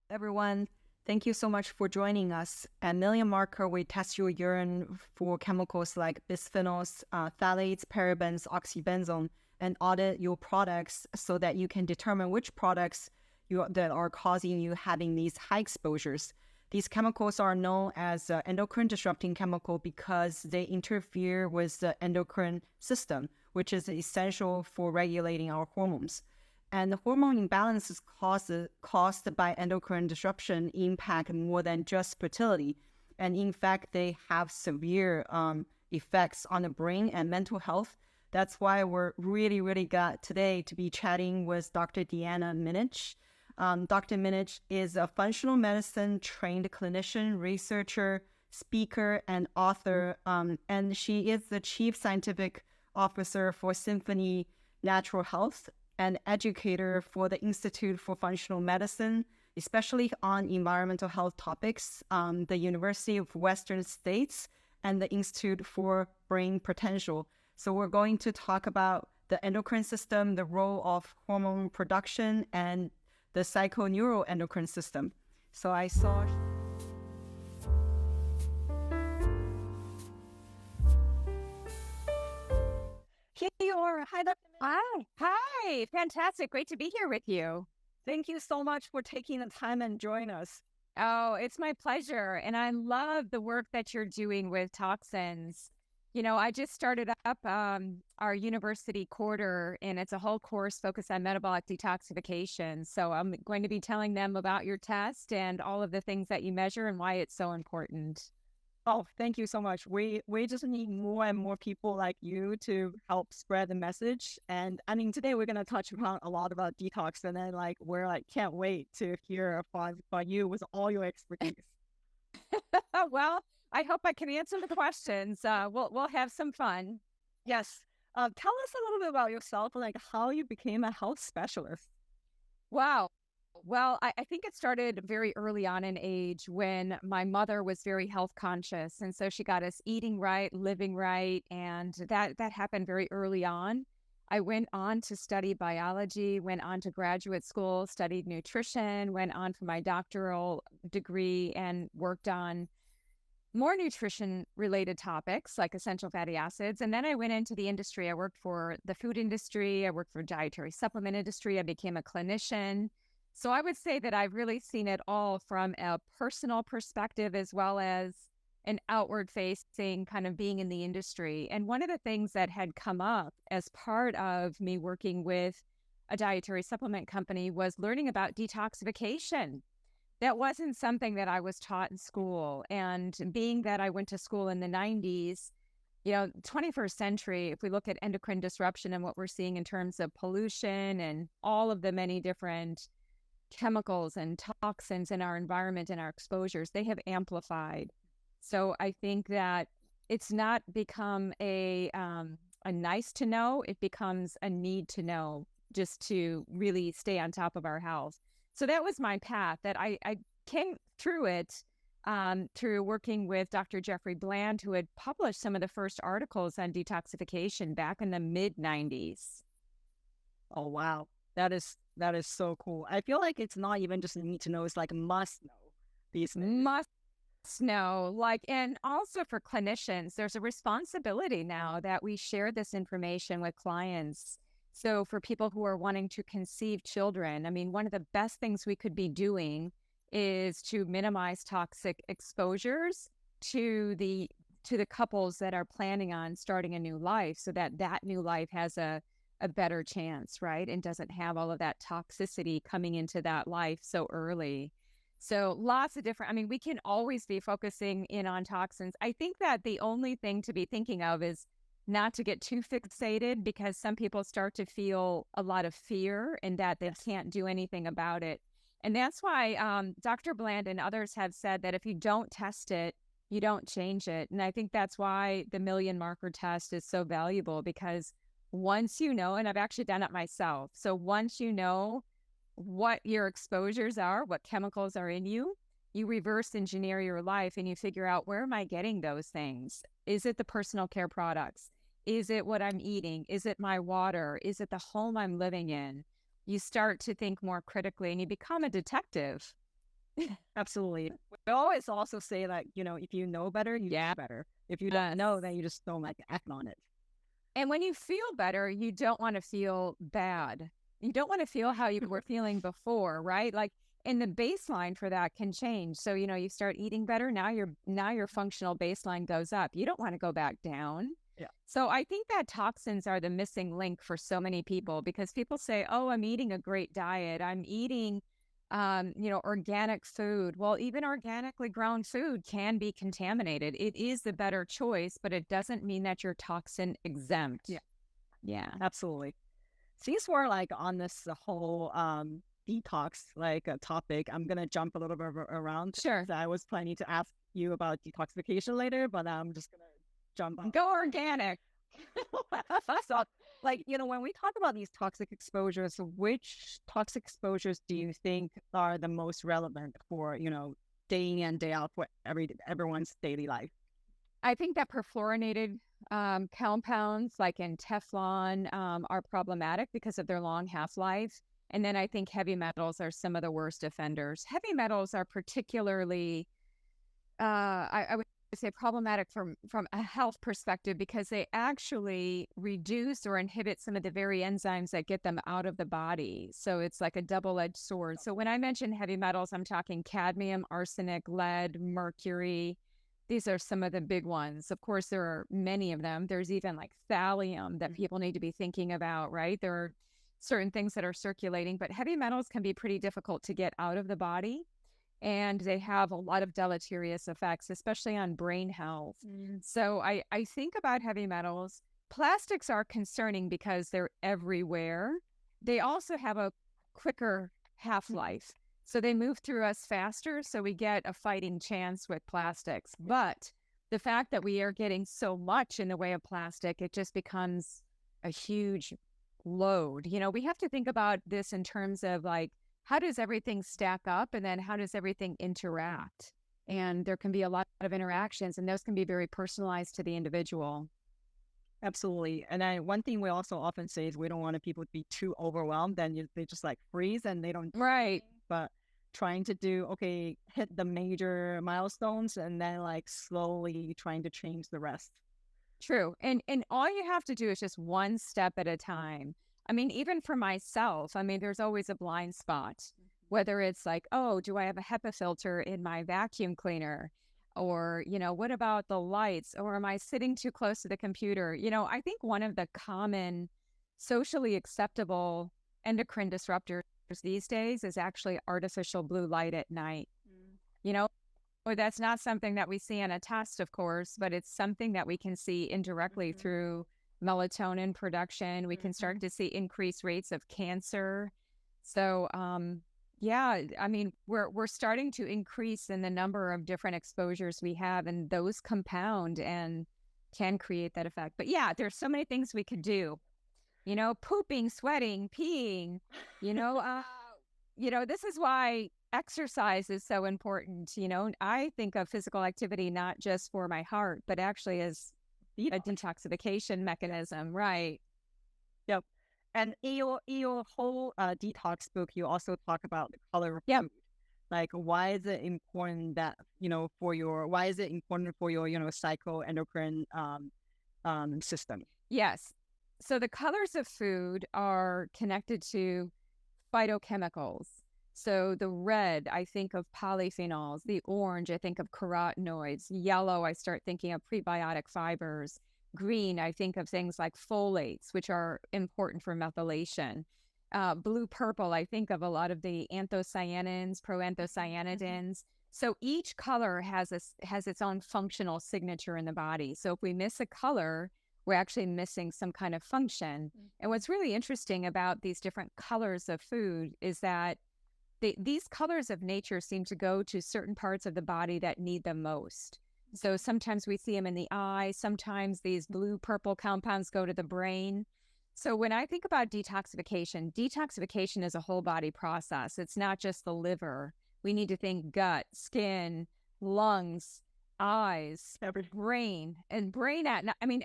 Everyone. Thank you so much for joining us. At Million Marker, we test your urine for chemicals like bisphenols, phthalates, parabens, oxybenzone, and audit your products so that you can determine which products that are causing you having these high exposures. These chemicals are known as endocrine-disrupting chemical because they interfere with the endocrine system, which is essential for regulating our hormones. And the hormone imbalances caused by endocrine disruption impact more than just fertility. And in fact, they have severe effects on the brain and mental health. That's why we're really glad today to be chatting with Dr. Deanna Minich. Dr. Minich is a functional medicine trained clinician, researcher, speaker, and author. And she is the chief scientific officer for Symphony Natural Health, an educator for the Institute for Functional Medicine, especially on environmental health topics, the University of Western States, and the Institute for Brain Potential. So we're going to talk about the endocrine system, the role of hormone production, and the psychoneuroendocrine system. So I saw... Here you are. Hi, Dr. Hi. Fantastic. Great to be here with you. Thank you so much for taking the time and joining us. Oh, it's my pleasure. And I love the work that you're doing with toxins. You know, I just started up our university quarter, and it's a whole course focused on metabolic detoxification. So I'm going to be telling them about your test and all of the things that you measure and why it's so important. Oh, thank you so much. We just need more and more people like you to help spread the message. And I mean, today we're going to touch upon a lot about detox, and then we're can't wait to hear from you with all your expertise. Well, I hope I can answer the questions. We'll have some fun. Yes. Tell us a little bit about yourself, like how you became a health specialist. Wow. Well, I think it started very early on in age when my mother was very health conscious. And so she got us eating right, living right. And that happened very early on. I went on to study biology, went on to graduate school, studied nutrition, went on for my doctoral degree and worked on more nutrition related topics like essential fatty acids. And then I went into the industry. I worked for the food industry. I worked for dietary supplement industry. I became a clinician. So I would say that I've really seen it all from a personal perspective as well as an outward facing kind of being in the industry. And one of the things that had come up as part of me working with a dietary supplement company was learning about detoxification. That wasn't something that I was taught in school. And being that I went to school in the 90s, 21st century, if we look at endocrine disruption and what we're seeing in terms of pollution and all of the many different chemicals and toxins in our environment and our exposures, they have amplified. So I think that it's not become a nice to know, it becomes a need to know just to really stay on top of our health. So that was my path that I came through it through working with Dr. Jeffrey Bland, who had published some of the first articles on detoxification back in the mid 90s. Oh, wow. That is so cool. I feel like it's not even just a need to know, it's like a must know these days. Must know, and also for clinicians, there's a responsibility now that we share this information with clients. So for people who are wanting to conceive children, I mean, one of the best things we could be doing is to minimize toxic exposures to the couples that are planning on starting a new life so that new life has a better chance, right? And doesn't have all of that toxicity coming into that life so early. So lots of different, we can always be focusing in on toxins. I think that the only thing to be thinking of is not to get too fixated, because some people start to feel a lot of fear and that they can't do anything about it. And that's why Dr. Bland and others have said that if you don't test it, you don't change it. And I think that's why the million marker test is so valuable, because once you know, and I've actually done it myself. So once you know what your exposures are, what chemicals are in you, you reverse engineer your life and you figure out, where am I getting those things? Is it the personal care products? Is it what I'm eating? Is it my water? Is it the home I'm living in? You start to think more critically and you become a detective. Absolutely. We always also say that, if you know better, you Yeah. do better. If you don't know, then you just don't like act on it. And when you feel better, you don't want to feel bad. You don't want to feel how you were feeling before, right? Like, and the baseline for that can change. So, you start eating better. Now your functional baseline goes up. You don't want to go back down. Yeah. So I think that toxins are the missing link for so many people, because people say, oh, I'm eating a great diet. I'm eating organic food. Well, even organically grown food can be contaminated. It is the better choice, but it doesn't mean that you're toxin exempt. Yeah. Yeah. Absolutely. Since we're like on this whole detox topic, I'm gonna jump a little bit around. Sure. So I was planning to ask you about detoxification later, but I'm just gonna jump on. Go organic. So, when we talk about these toxic exposures, which toxic exposures do you think are the most relevant for, day in and day out for everyone's daily life? I think that perfluorinated compounds like in Teflon are problematic because of their long half-life. And then I think heavy metals are some of the worst offenders. Heavy metals are particularly, I would say, problematic from a health perspective, because they actually reduce or inhibit some of the very enzymes that get them out of the body. So it's like a double-edged sword. So when I mention heavy metals, I'm talking cadmium, arsenic, lead, mercury. These are some of the big ones. Of course, there are many of them. There's even like thallium that people need to be thinking about, right? There are certain things that are circulating, but heavy metals can be pretty difficult to get out of the body. And they have a lot of deleterious effects, especially on brain health. So I think about heavy metals. Plastics are concerning because they're everywhere. They also have a quicker half-life. So they move through us faster, so we get a fighting chance with plastics. But the fact that we are getting so much in the way of plastic, it just becomes a huge load. We have to think about this in terms of like, how does everything stack up, and then how does everything interact? And there can be a lot of interactions, and those can be very personalized to the individual. Absolutely. And then one thing we also often say is we don't want people to be too overwhelmed, then they just like freeze and they don't. Right. But trying to hit the major milestones and then like slowly trying to change the rest. True. And all you have to do is just one step at a time. I mean, even for myself, there's always a blind spot, whether it's like, oh, do I have a HEPA filter in my vacuum cleaner? Or, what about the lights? Or am I sitting too close to the computer? I think one of the common socially acceptable endocrine disruptors these days is actually artificial blue light at night. Or that's not something that we see in a test, of course, but it's something that we can see indirectly through melatonin production. We can start to see increased rates of cancer. So, we're starting to increase in the number of different exposures we have, and those compound and can create that effect. But yeah, there's so many things we could do. Pooping, sweating, peeing. This is why exercise is so important. I think of physical activity not just for my heart, but actually as a detoxification mechanism, right? Yep. And in your whole detox book, you also talk about the color of food. Like, why is it important that, why is it important for your, psychoendocrine system? Yes. So the colors of food are connected to phytochemicals. So the red, I think of polyphenols. The orange, I think of carotenoids. Yellow, I start thinking of prebiotic fibers. Green, I think of things like folates, which are important for methylation. Blue-purple, I think of a lot of the anthocyanins, proanthocyanidins. So each color has its own functional signature in the body. So if we miss a color, we're actually missing some kind of function. And what's really interesting about these different colors of food is that these colors of nature seem to go to certain parts of the body that need them most. So sometimes we see them in the eye. Sometimes these blue-purple compounds go to the brain. So when I think about detoxification is a whole body process. It's not just the liver. We need to think gut, skin, lungs, eyes, brain, and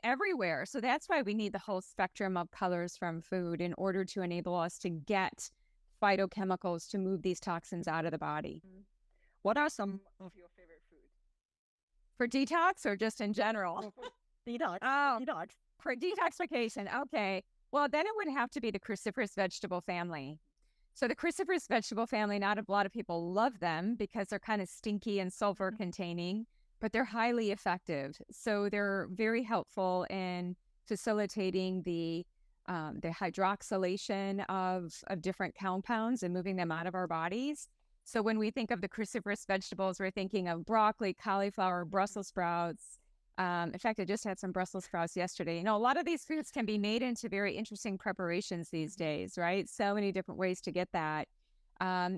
everywhere. So that's why we need the whole spectrum of colors from food in order to enable us to get phytochemicals to move these toxins out of the body. What are some of your favorite foods? For detox or just in general? Detox. Oh, Detox. for detoxification. Okay. Well, then it would have to be the cruciferous vegetable family. So the cruciferous vegetable family, not a lot of people love them because they're kind of stinky and sulfur containing, but they're highly effective. So they're very helpful in facilitating the hydroxylation of different compounds and moving them out of our bodies. So when we think of the cruciferous vegetables, we're thinking of broccoli, cauliflower, Brussels sprouts. In fact, I just had some Brussels sprouts yesterday. You know, a lot of these foods can be made into very interesting preparations these days, right? So many different ways to get that.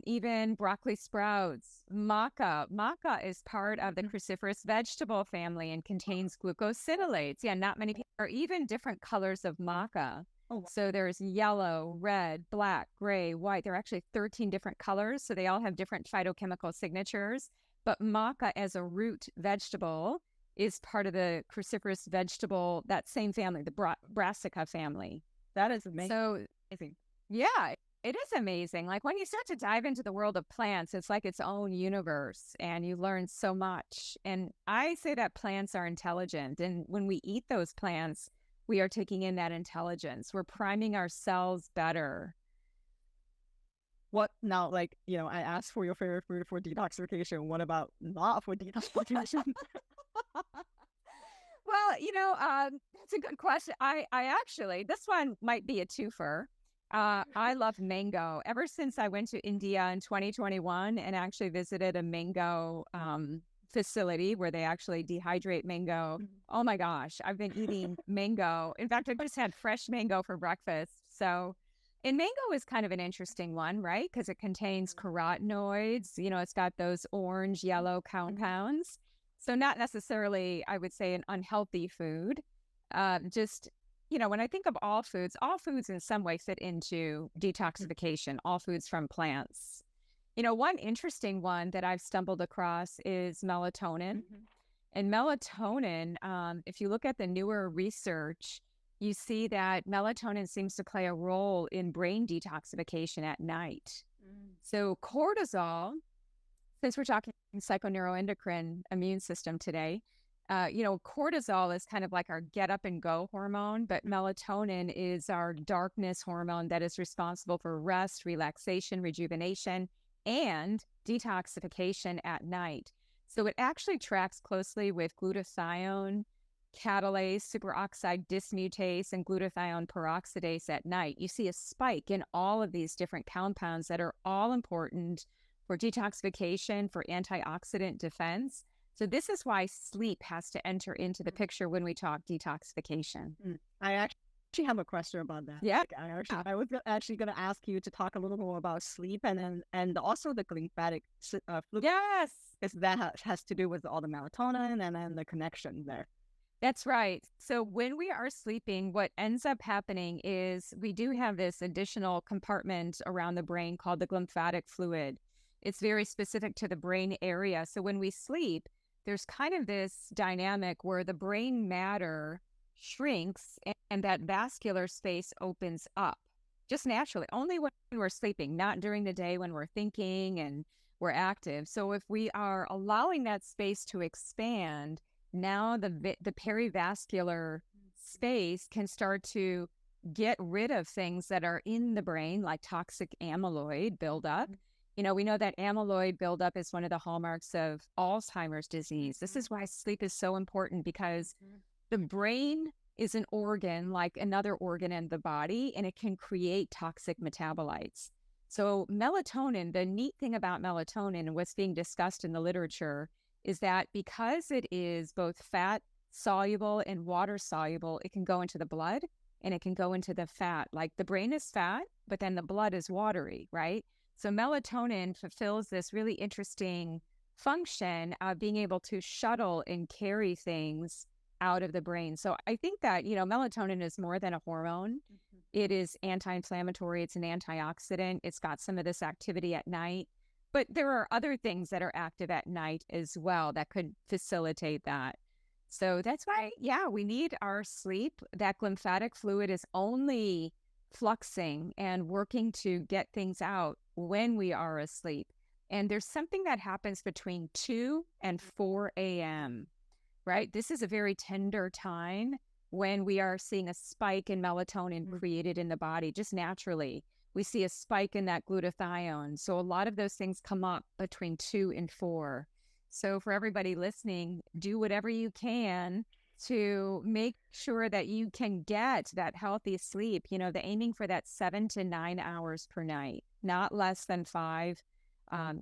Even broccoli sprouts, maca. Maca is part of the cruciferous vegetable family and contains glucosinolates. Yeah, not many people, or even different colors of maca. Oh, So there's yellow, red, black, gray, white. There are actually 13 different colors, so they all have different phytochemical signatures. But maca as a root vegetable is part of the cruciferous vegetable, that same family, the brassica family. that is amazing. So, yeah, it is amazing. Like when you start to dive into the world of plants, it's like its own universe and you learn so much. And I say that plants are intelligent. And when we eat those plants, we are taking in that intelligence. We're priming our cells better. What now, like, I asked for your favorite food for detoxification. What about not for detoxification? Well, that's a good question. I actually, this one might be a twofer. I love mango. Ever since I went to India in 2021 and actually visited a mango facility where they actually dehydrate mango. Oh my gosh, I've been eating mango. In fact, I just had fresh mango for breakfast. So, and mango is kind of an interesting one, right? Because it contains carotenoids. It's got those orange, yellow compounds. So not necessarily, I would say, an unhealthy food. When I think of all foods in some way fit into detoxification, all foods from plants. One interesting one that I've stumbled across is melatonin. And melatonin, if you look at the newer research, you see that melatonin seems to play a role in brain detoxification at night. So cortisol, since we're talking psychoneuroendocrine immune system today, cortisol is kind of like our get up and go hormone, but melatonin is our darkness hormone that is responsible for rest, relaxation, rejuvenation, and detoxification at night. So it actually tracks closely with glutathione, catalase, superoxide dismutase, and glutathione peroxidase at night. You see a spike in all of these different compounds that are all important for detoxification, for antioxidant defense. So this is why sleep has to enter into the picture when we talk detoxification. I actually have a question about that. Yeah. I was actually going to ask you to talk a little more about sleep and also the lymphatic fluid. Yes. Because that has to do with all the melatonin and then the connection there. That's right. So when we are sleeping, what ends up happening is we do have this additional compartment around the brain called the lymphatic fluid. It's very specific to the brain area. So when we sleep, there's kind of this dynamic where the brain matter shrinks and that vascular space opens up just naturally, only when we're sleeping, not during the day when we're thinking and we're active. So if we are allowing that space to expand, now the perivascular space can start to get rid of things that are in the brain, like toxic amyloid buildup. We know that amyloid buildup is one of the hallmarks of Alzheimer's disease. This is why sleep is so important, because the brain is an organ like another organ in the body, and it can create toxic metabolites. So melatonin, the neat thing about melatonin and what's being discussed in the literature is that because it is both fat soluble and water soluble, it can go into the blood and it can go into the fat. Like the brain is fat, but then the blood is watery, right? So melatonin fulfills this really interesting function of being able to shuttle and carry things out of the brain. So I think that, melatonin is more than a hormone. It is anti-inflammatory. It's an antioxidant. It's got some of this activity at night. But there are other things that are active at night as well that could facilitate that. So that's why, we need our sleep. That lymphatic fluid is only fluxing and working to get things out when we are asleep. And there's something that happens between 2 and 4 a.m., right? This is a very tender time when we are seeing a spike in melatonin created in the body just naturally. We see a spike in that glutathione. So a lot of those things come up between 2 and 4. So for everybody listening, do whatever you can to make sure that you can get that healthy sleep. You know, the aiming for that 7 to 9 hours per night, not less than 5.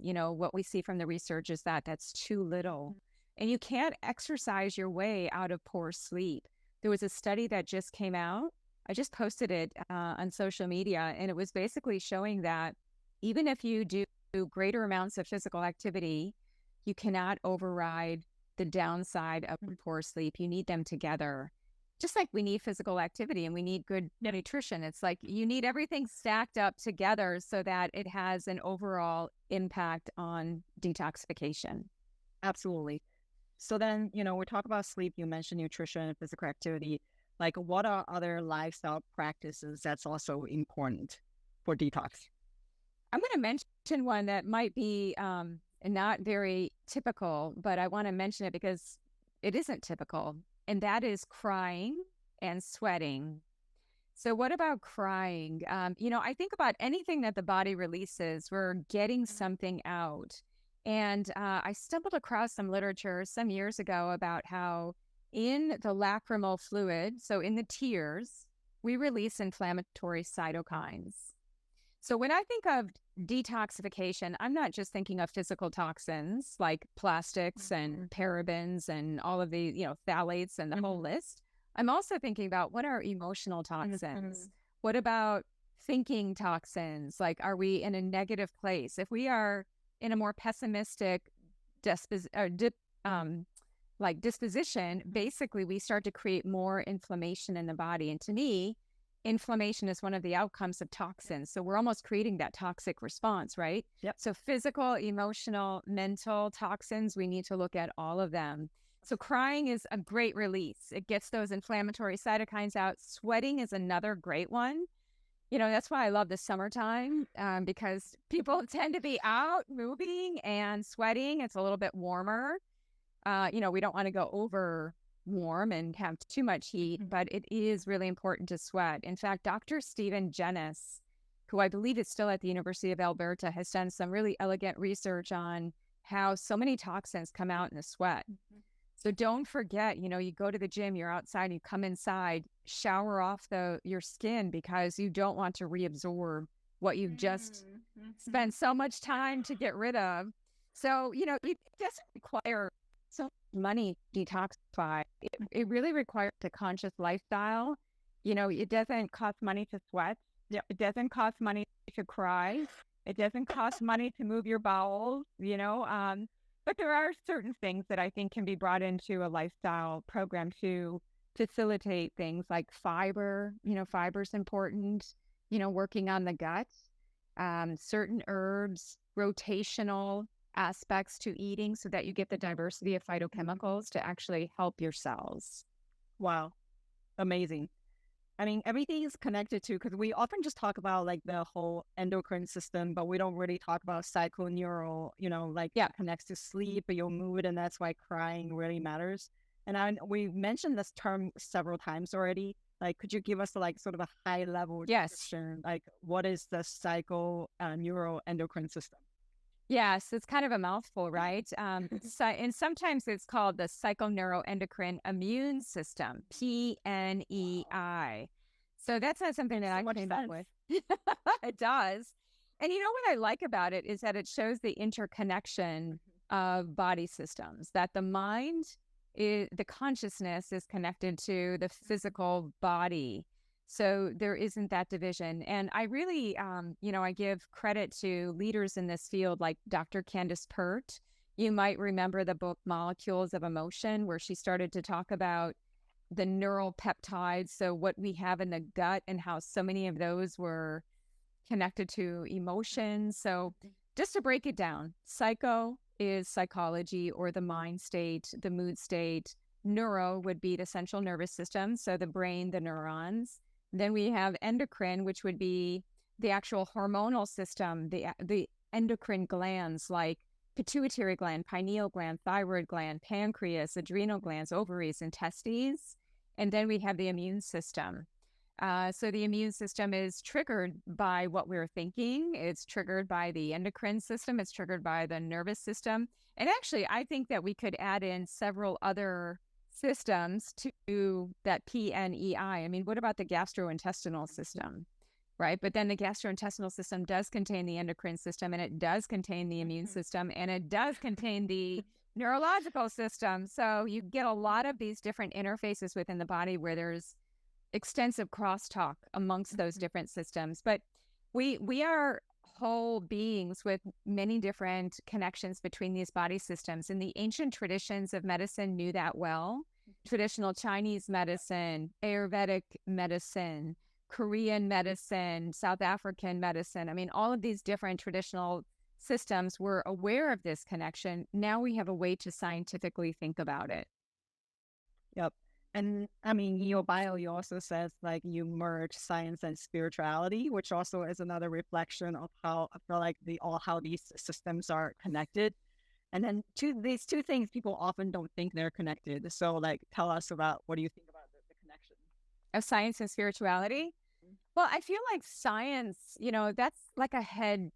You know, what we see from the research is that that's too little. And you can't exercise your way out of poor sleep. There was a study that just came out. I just posted it on social media, and it was basically showing that even if you do greater amounts of physical activity, you cannot override the downside of poor sleep. You need them together. Just like we need physical activity and we need good nutrition. It's like you need everything stacked up together so that it has an overall impact on detoxification. Absolutely. So then, you know, we talk about sleep. You mentioned nutrition and physical activity. Like, what are other lifestyle practices that's also important for detox? I'm going to mention one that might be not very typical, but I want to mention it because it isn't typical, and that is crying and sweating. So what about crying? You know, I think about anything that the body releases, we're getting something out. And I stumbled across some literature some years ago about how in the lacrimal fluid, so in the tears, we release inflammatory cytokines. So when I think of detoxification, I'm not just thinking of physical toxins like plastics and parabens and all of the, you know, phthalates and the whole list. I'm also thinking about what are emotional toxins? What about thinking toxins? Like, are we in a negative place? If we are in a more pessimistic disposition, basically we start to create more inflammation in the body. And to me, inflammation is one of the outcomes of toxins. So we're almost creating that toxic response, right? Yep. So physical, emotional, mental toxins, we need to look at all of them. So crying is a great release. It gets those inflammatory cytokines out. Sweating is another great one. You know, that's why I love the summertime, because people tend to be out moving and sweating. It's a little bit warmer. You know, we don't want to go over warm and have too much heat, but it is really important to sweat. In fact, Dr. Stephen Jennis, who I believe is still at the University of Alberta, has done some really elegant research on how so many toxins come out in the sweat. So don't forget, you know, you go to the gym, you're outside, you come inside, shower off your skin because you don't want to reabsorb what you've just spent so much time to get rid of. So, you know, it doesn't require so much money to detoxify. It really requires a conscious lifestyle. You know, it doesn't cost money to sweat. It doesn't cost money to cry. It doesn't cost money to move your bowels, you know. But there are certain things that I think can be brought into a lifestyle program to facilitate things like fiber. You know, fiber's important, you know, working on the gut, certain herbs, rotational aspects to eating so that you get the diversity of phytochemicals to actually help your cells. Wow. Amazing. I mean, everything is connected to, because we often just talk about like the whole endocrine system, but we don't really talk about psychoneural, you know, like it connects to sleep, your mood, and that's why crying really matters. And we mentioned this term several times already. Like, could you give us like sort of a high level description? Like, what is the psychoneuroendocrine system? Yes, it's kind of a mouthful, right? And sometimes it's called the psychoneuroendocrine immune system, PNEI. So that's not something that I came up with. It does. And you know what I like about it is that it shows the interconnection of body systems, that the mind, the consciousness is connected to the physical body. So there isn't that division. And I really, you know, I give credit to leaders in this field like Dr. Candace Pert. You might remember the book Molecules of Emotion, where she started to talk about the neural peptides. So what we have in the gut and how so many of those were connected to emotions. So just to break it down, psycho is psychology or the mind state, the mood state. Neuro would be the central nervous system, so the brain, the neurons. Then we have endocrine, which would be the actual hormonal system, the endocrine glands like pituitary gland, pineal gland, thyroid gland, pancreas, adrenal glands, ovaries, and testes. And then we have the immune system. So the immune system is triggered by what we're thinking. It's triggered by the endocrine system. It's triggered by the nervous system. And actually, I think that we could add in several other systems to that PNEI. I mean, what about the gastrointestinal system, right? But then the gastrointestinal system does contain the endocrine system, and it does contain the immune system, and it does contain the neurological system. So you get a lot of these different interfaces within the body where there's extensive crosstalk amongst those different systems. But we are whole beings with many different connections between these body systems. And the ancient traditions of medicine knew that well. Traditional Chinese medicine, Ayurvedic medicine, Korean medicine, South African medicine. I mean, all of these different traditional systems were aware of this connection. Now we have a way to scientifically think about it. Yep. And I mean, your bio, you also says like you merge science and spirituality, which also is another reflection of how I feel like how these systems are connected. And then these two things people often don't think they're connected. So like, tell us about, what do you think about the connection of science and spirituality? Well, I feel like science, that's like a head,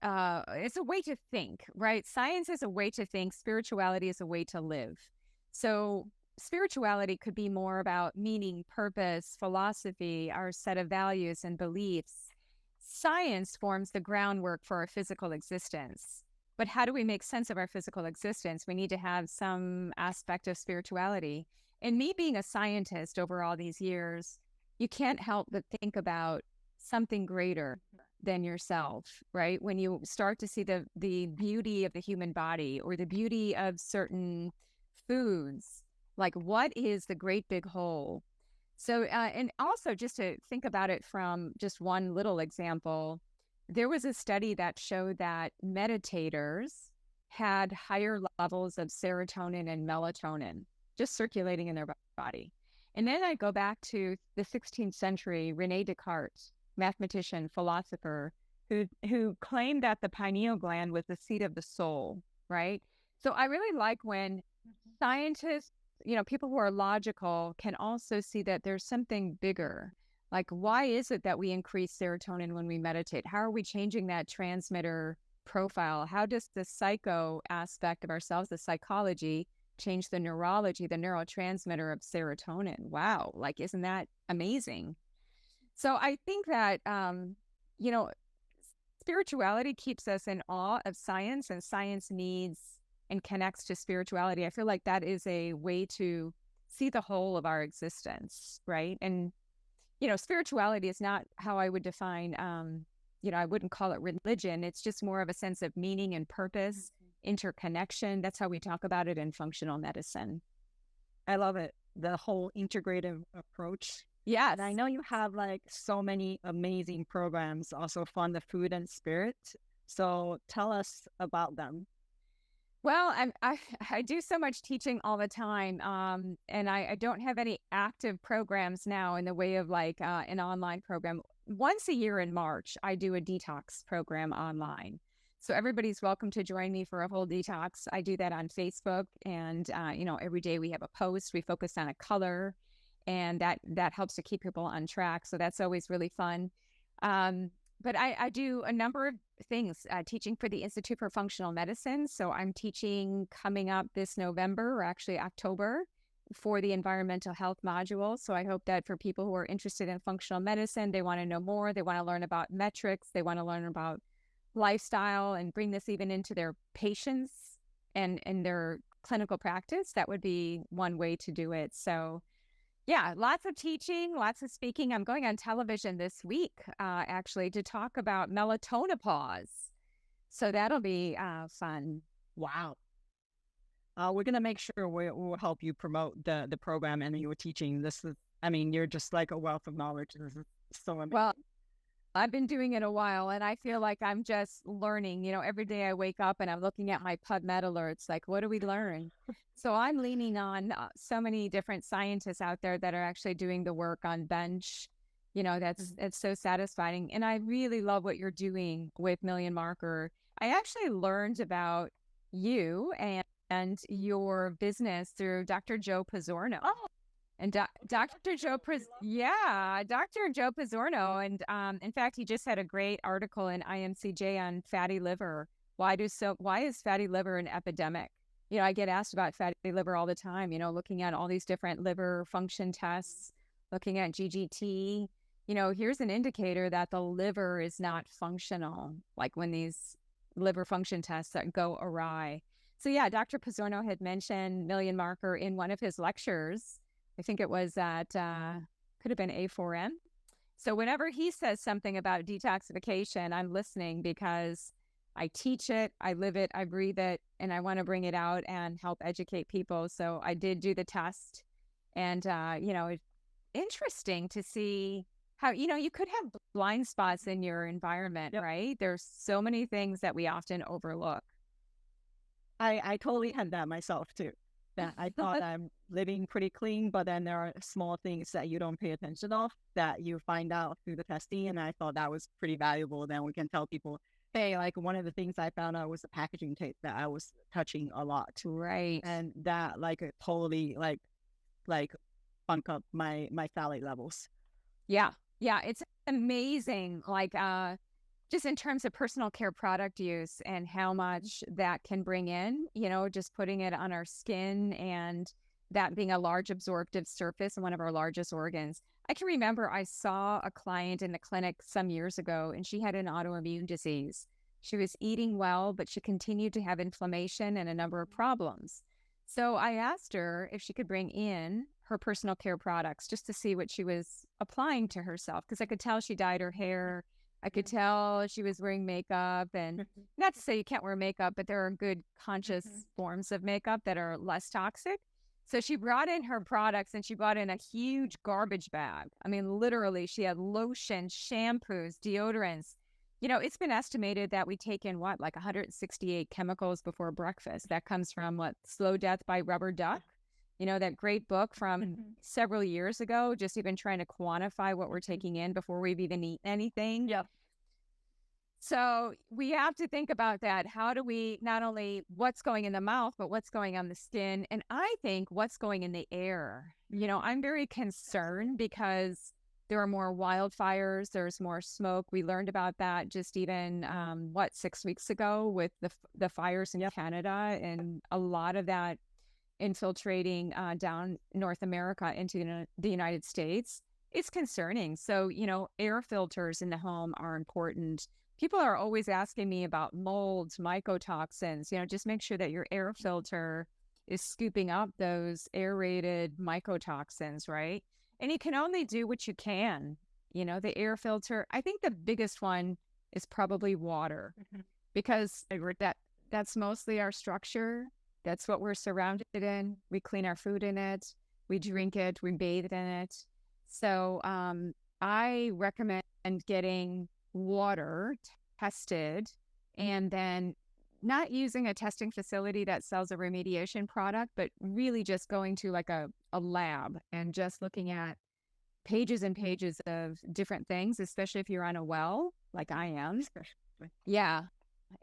it's a way to think, right? Science is a way to think. Spirituality is a way to live. So spirituality could be more about meaning, purpose, philosophy, our set of values and beliefs. Science forms the groundwork for our physical existence. But how do we make sense of our physical existence? We need to have some aspect of spirituality. And me being a scientist over all these years, you can't help but think about something greater than yourself, right? When you start to see the beauty of the human body or the beauty of certain foods, like what is the great big whole? So, and also just to think about it from just one little example, there was a study that showed that meditators had higher levels of serotonin and melatonin just circulating in their body. And then I go back to the 16th century, Rene Descartes, mathematician, philosopher, who claimed that the pineal gland was the seat of the soul, right? So I really like when scientists, people who are logical can also see that there's something bigger. Like, why is it that we increase serotonin when we meditate? How are we changing that transmitter profile? How does the psycho aspect of ourselves, the psychology, change the neurology, the neurotransmitter of serotonin? Wow. Like, isn't that amazing? So I think that, spirituality keeps us in awe of science, and science needs and connects to spirituality. I feel like that is a way to see the whole of our existence, right? And, spirituality is not how I would define, I wouldn't call it religion. It's just more of a sense of meaning and purpose, interconnection. That's how we talk about it in functional medicine. I love it. The whole integrative approach. Yes. And I know you have like so many amazing programs also fund the food and spirit. So tell us about them. Well, I do so much teaching all the time, and I don't have any active programs now in the way of like an online program. Once a year in March, I do a detox program online. So everybody's welcome to join me for a whole detox. I do that on Facebook, and every day we have a post. We focus on a color, and that helps to keep people on track. So that's always really fun. But I do a number of things, teaching for the Institute for Functional Medicine. So I'm teaching coming up this November, or actually October, for the environmental health module. So I hope that for people who are interested in functional medicine, they want to know more, they want to learn about metrics, they want to learn about lifestyle and bring this even into their patients and their clinical practice. That would be one way to do it. So yeah, lots of teaching, lots of speaking. I'm going on television this week, actually, to talk about melatonopause. So that'll be fun. Wow. We're going to make sure we'll help you promote the program and your teaching. You're just like a wealth of knowledge. This is so amazing. Well, I've been doing it a while, and I feel like I'm just learning. Every day I wake up and I'm looking at my PubMed alerts, like, what do we learn? So I'm leaning on so many different scientists out there that are actually doing the work on bench It's so satisfying. And I really love what you're doing with Million Marker. I actually learned about you and your business through Dr. Joe Pizzorno. Oh, And Dr. Dr. Joe Pizzorno. And in fact, he just had a great article in IMCJ on fatty liver. Why is fatty liver an epidemic? I get asked about fatty liver all the time, looking at all these different liver function tests, looking at GGT. Here's an indicator that the liver is not functional, like when these liver function tests that go awry. So yeah, Dr. Pizzorno had mentioned Million Marker in one of his lectures. I think it was at, could have been A4M. So whenever he says something about detoxification, I'm listening because I teach it, I live it, I breathe it, and I want to bring it out and help educate people. So I did do the test. And, it's interesting to see how, you could have blind spots in your environment, yep. right? There's so many things that we often overlook. I totally had that myself too. That I thought I'm living pretty clean, but then there are small things that you don't pay attention of that you find out through the testing. And I thought that was pretty valuable. Then we can tell people, hey, like one of the things I found out was the packaging tape that I was touching a lot. Right. And that like totally like bunk up my phthalate levels. Yeah. Yeah. It's amazing. Like, just in terms of personal care product use and how much that can bring in, just putting it on our skin and that being a large absorptive surface and one of our largest organs. I can remember I saw a client in the clinic some years ago, and she had an autoimmune disease. She was eating well, but she continued to have inflammation and a number of problems. So I asked her if she could bring in her personal care products just to see what she was applying to herself, because I could tell she dyed her hair. I could tell she was wearing makeup, and not to say you can't wear makeup, but there are good conscious forms of makeup that are less toxic. So she brought in her products, and she brought in a huge garbage bag. I mean, literally, she had lotion, shampoos, deodorants. It's been estimated that we take in like 168 chemicals before breakfast. That comes from Slow Death by Rubber Duck. That great book from several years ago, just even trying to quantify what we're taking in before we've even eaten anything. Yep. So we have to think about that. How do we not only what's going in the mouth, but what's going on the skin? And I think what's going in the air. I'm very concerned because there are more wildfires. There's more smoke. We learned about that just even, 6 weeks ago with the fires in Canada, and a lot of that infiltrating down North America into the United States. It's concerning. So, air filters in the home are important. People are always asking me about molds, mycotoxins. Just make sure that your air filter is scooping up those aerated mycotoxins, right? And you can only do what you can. The air filter, I think the biggest one is probably water, because that's mostly our structure. That's what we're surrounded in. We clean our food in it. We drink it. We bathe in it. So I recommend getting water tested, and then not using a testing facility that sells a remediation product, but really just going to like a lab and just looking at pages and pages of different things, especially if you're on a well, like I am. Yeah.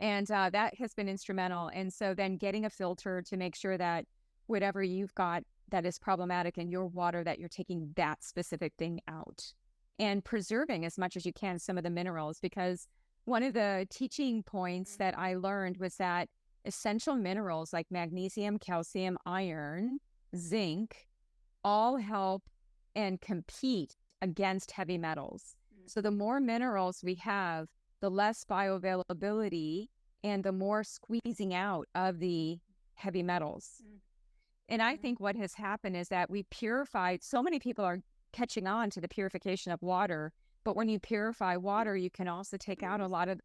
And that has been instrumental. And so then getting a filter to make sure that whatever you've got that is problematic in your water, that you're taking that specific thing out, and preserving as much as you can some of the minerals. Because one of the teaching points that I learned was that essential minerals like magnesium, calcium, iron, zinc, all help and compete against heavy metals. So the more minerals we have, the less bioavailability and the more squeezing out of the heavy metals. And I think what has happened is that we purified, so many people are catching on to the purification of water, but when you purify water, you can also take out a lot of,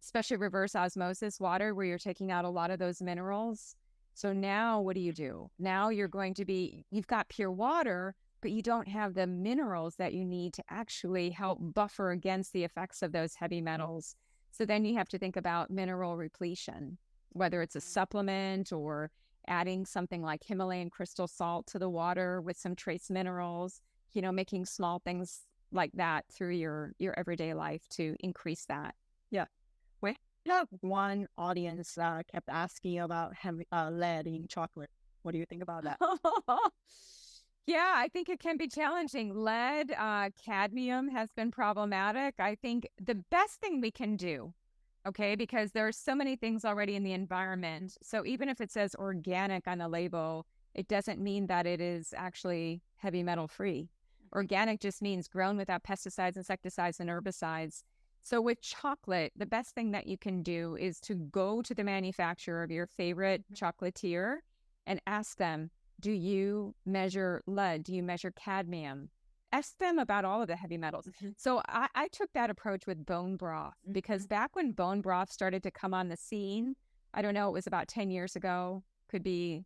especially reverse osmosis water, where you're taking out a lot of those minerals. So now what do? Now you've got pure water, but you don't have the minerals that you need to actually help buffer against the effects of those heavy metals. So then you have to think about mineral repletion, whether it's a supplement or adding something like Himalayan crystal salt to the water with some trace minerals, making small things like that through your everyday life to increase that. Yeah. We have one audience kept asking about lead in chocolate. What do you think about that? Yeah, I think it can be challenging. Lead, cadmium has been problematic. I think the best thing we can do, okay, because there are so many things already in the environment. So even if it says organic on the label, it doesn't mean that it is actually heavy metal free. Organic just means grown without pesticides, insecticides, and herbicides. So with chocolate, the best thing that you can do is to go to the manufacturer of your favorite chocolatier and ask them, do you measure lead? Do you measure cadmium? Ask them about all of the heavy metals. So I took that approach with bone broth because back when bone broth started to come on the scene, I don't know, it was about 10 years ago, could be,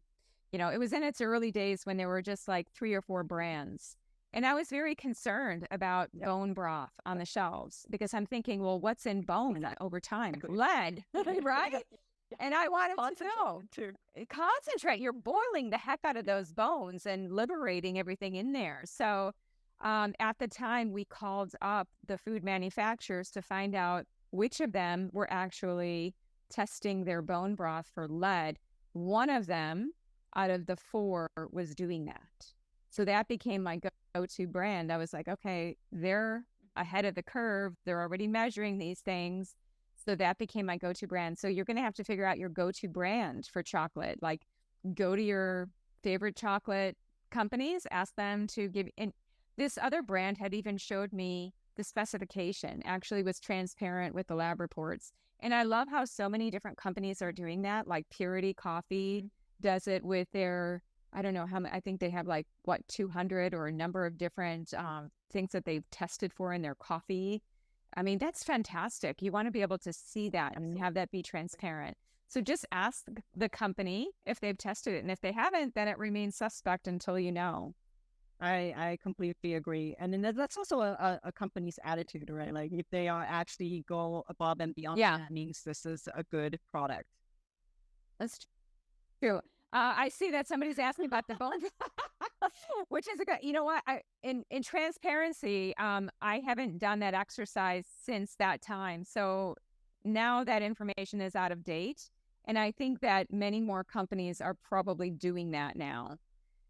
it was in its early days when there were just like 3 or 4 brands. And I was very concerned about bone broth on the shelves because I'm thinking, well, what's in bone over time? Lead, right? And I wanted to know, concentrate. You're boiling the heck out of those bones and liberating everything in there. So at the time, we called up the food manufacturers to find out which of them were actually testing their bone broth for lead. One of them out of the 4 was doing that. So that became my go-to brand. I was like, okay, they're ahead of the curve. They're already measuring these things. So that became my go-to brand. So you're going to have to figure out your go-to brand for chocolate. Like go to your favorite chocolate companies, ask them to give. And this other brand had even showed me the specification, actually was transparent with the lab reports. And I love how so many different companies are doing that. Like Purity Coffee does it with their, I don't know how many, I think they have like, 200 or a number of different things that they've tested for in their coffee. I mean, that's fantastic. You want to be able to see that and have that be transparent. So just ask the company if they've tested it. And if they haven't, then it remains suspect until you know. I completely agree. And then that's also a company's attitude, right? Like if they are actually go above and beyond, that means this is a good product. That's true. I see that somebody's asking about the bone, which is a good, you know what, in transparency, I haven't done that exercise since that time. So now that information is out of date. And I think that many more companies are probably doing that now.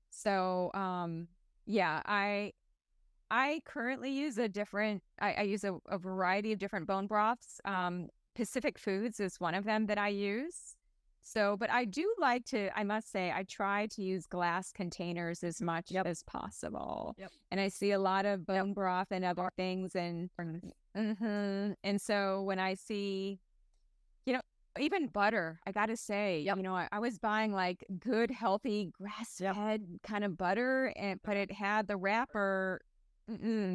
So, yeah, I currently use I use a variety of different bone broths. Pacific Foods is one of them that I use. So, but I do like to, I must say, I try to use glass containers as much as possible. And I see a lot of bone broth and other things. And so when I see, even butter, I got to say, I was buying like good, healthy, grass-fed kind of butter, but it had the wrapper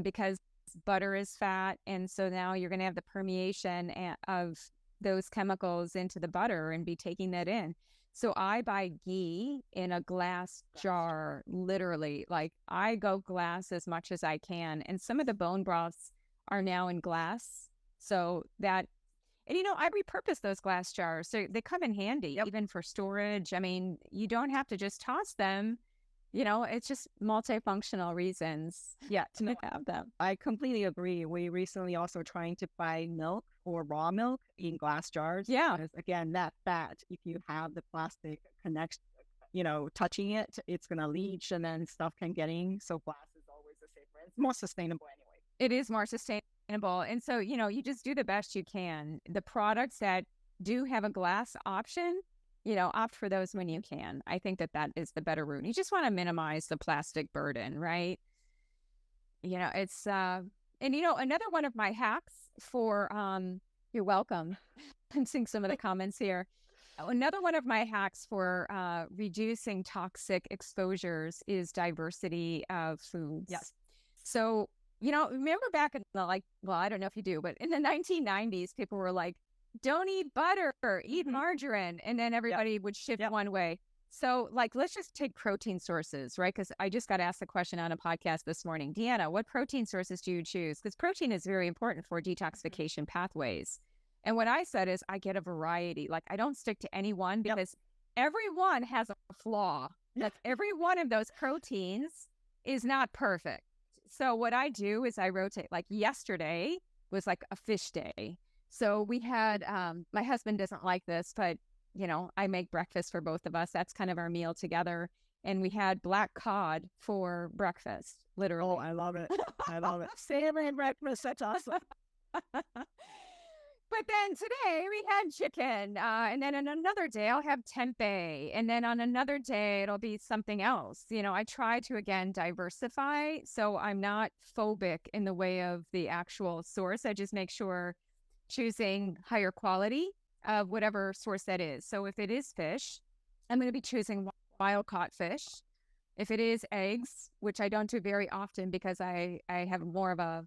because butter is fat. And so now you're going to have the permeation of those chemicals into the butter and be taking that in. So I buy ghee in a glass jar, literally. Like I go glass as much as I can. And some of the bone broths are now in glass. So that, and I repurpose those glass jars. So they come in handy, even for storage. I mean, you don't have to just toss them. It's just multifunctional reasons to have them. I completely agree. We recently also trying to buy milk or raw milk in glass jars. Yeah. Because again, that fat, if you have the plastic connection, touching it, it's going to leach and then stuff can get in. So glass is always the safer. It's more sustainable anyway. It is more sustainable. And so, you just do the best you can. The products that do have a glass option, opt for those when you can. I think that is the better route. You just want to minimize the plastic burden, right? It's, and another one of my hacks for, you're welcome. I'm seeing some of the comments here. Another one of my hacks for reducing toxic exposures is diversity of foods. Yes. So, remember back in I don't know if you do, but in the 1990s, people were like, don't eat butter, eat margarine. And then everybody would shift one way. So let's just take protein sources, right? Because I just got asked a question on a podcast this morning. Deanna, what protein sources do you choose? Because protein is very important for detoxification pathways. And what I said is I get a variety. Like I don't stick to any one because everyone has a flaw. That's every one of those proteins is not perfect. So what I do is I rotate. Like yesterday was like a fish day. So we had, my husband doesn't like this, but I make breakfast for both of us. That's kind of our meal together. And we had black cod for breakfast, literally. Oh, I love it. I love it. Salmon breakfast. That's awesome. But then today we had chicken, and then on another day I'll have tempeh, and then on another day it'll be something else. I try to, again, diversify, so I'm not phobic in the way of the actual source. I just make sure choosing higher quality of whatever source that is. So if it is fish, I'm going to be choosing wild-caught fish. If it is eggs, which I don't do very often because I have more of a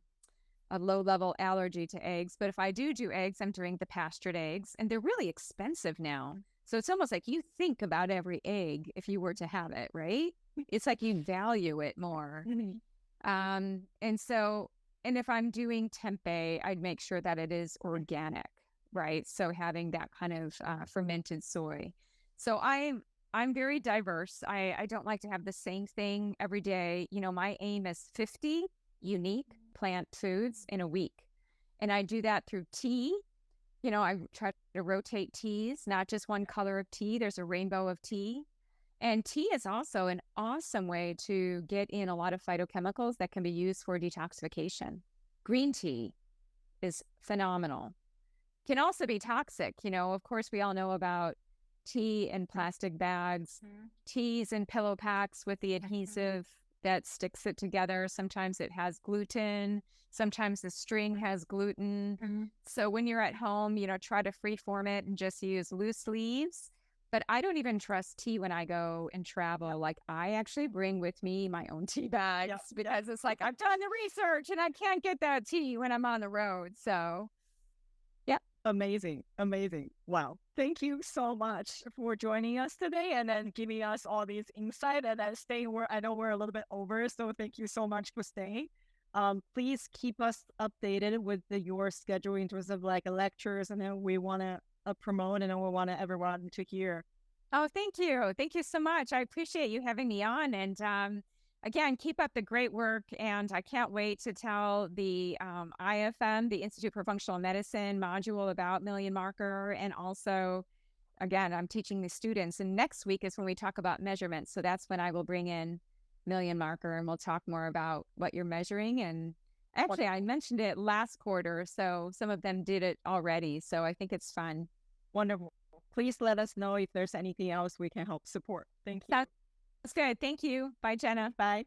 low-level allergy to eggs. But if I do eggs, I'm doing the pastured eggs, and they're really expensive now. So it's almost like you think about every egg if you were to have it, right? It's like you value it more. And if I'm doing tempeh, I'd make sure that it is organic, right? So having that kind of fermented soy. So I'm very diverse. I don't like to have the same thing every day. My aim is 50 unique plant foods in a week. And I do that through tea. I try to rotate teas, not just one color of tea. There's a rainbow of tea. And tea is also an awesome way to get in a lot of phytochemicals that can be used for detoxification. Green tea is phenomenal. Can also be toxic. Of course, we all know about tea in plastic bags, teas in pillow packs with the adhesive that sticks it together. Sometimes it has gluten. Sometimes the string has gluten. So when you're at home, try to freeform it and just use loose leaves. But I don't even trust tea when I go and travel. Like, I actually bring with me my own tea bags because it's like, I've done the research and I can't get that tea when I'm on the road. So, yeah. Amazing. Amazing. Wow. Thank you so much for joining us today and then giving us all these insight and then staying where I know we're a little bit over. So thank you so much for staying. Please keep us updated with your schedule in terms of like lectures, and then we want to promote and then we want everyone to hear. Oh, thank you. Thank you so much. I appreciate you having me on. And again, keep up the great work. And I can't wait to tell the IFM, the Institute for Functional Medicine module about million marker. And also, again, I'm teaching the students. And next week is when we talk about measurements. So that's when I will bring in million marker and we'll talk more about what you're measuring. And actually, I mentioned it last quarter. So some of them did it already. So I think it's fun. Wonderful. Please let us know if there's anything else we can help support. Thank you. That's good. Thank you. Bye, Jenna. Bye.